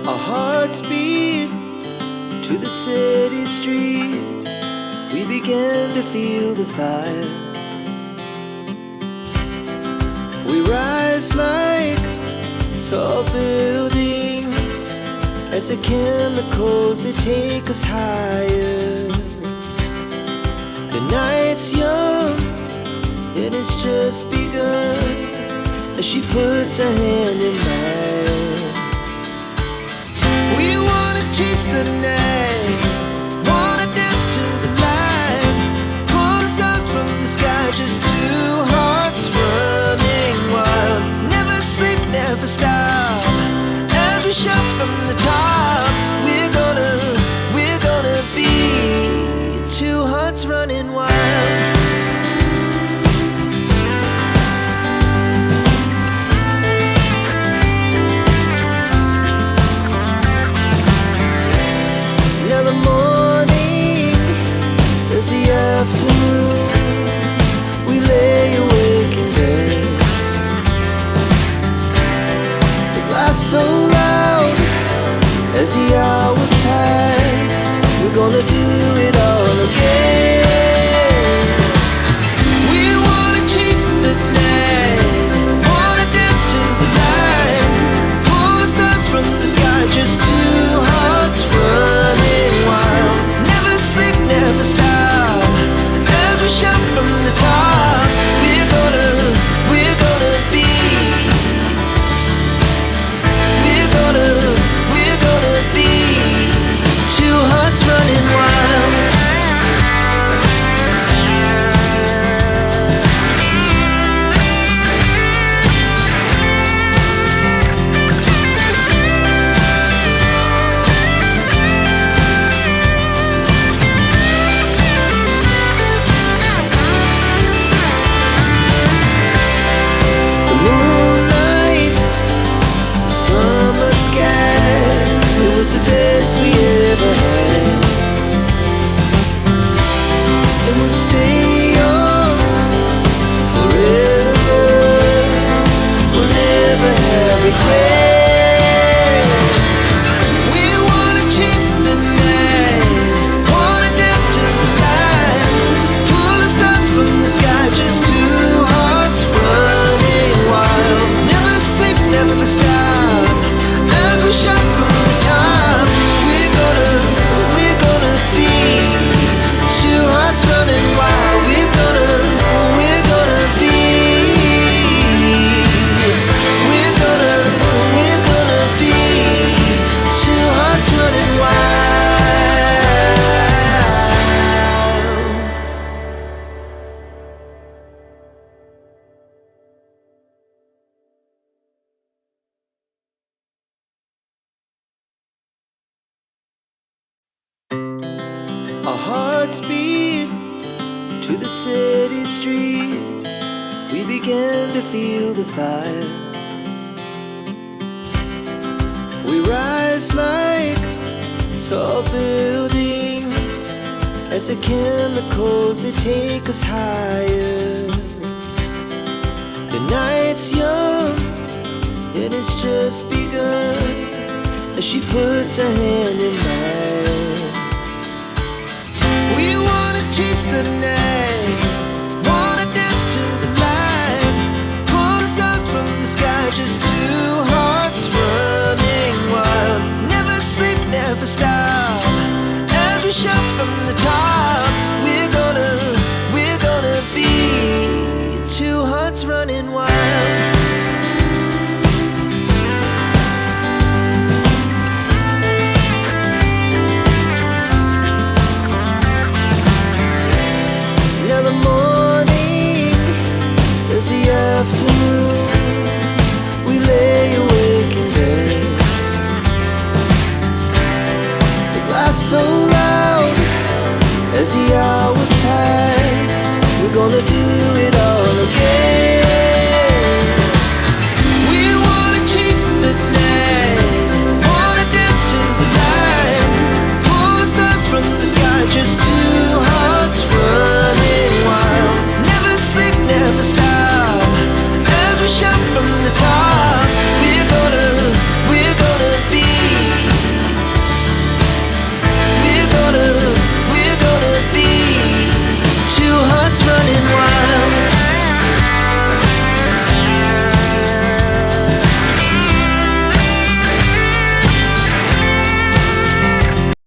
Our hearts beat to the city streets. We began to feel the fire. We rise like tall buildings as the chemicals, they take us higher. The night's young and it's just begun as she puts her hand in mine. We wanna chase the night, wanna dance to the light, pull stars from the sky, just two hearts running wild. Never sleep, never stop, as we shout from the top. We're gonna be two hearts running wild. Now the morning is the afternoon. We lay awake in bed. The laughs so loud as the hours pass. We're gonna do it all again. We wanna chase the night, wanna dance to the light, pull stars from the sky, just two hearts running wild. Never sleep, never stop, as we shout from the top. We're gonna be, we're gonna be two hearts running wild. The moonlight, summer sky, it was the best we ever had. And we'll stay young forever. We'll never have regrets. We wanna chase the night, wanna dance to the light, pull the stars from the sky, just two hearts running wild. Never sleep, never stop, as we shout from the top. We're gonna be two hearts running wild. We're gonna be, we're gonna be two hearts running wild. Our hearts beat to the city streets. We began to feel the fire. We rise like tall buildings as the chemicals, they take us higher. The night's young and it's just begun as she puts her hand in mine.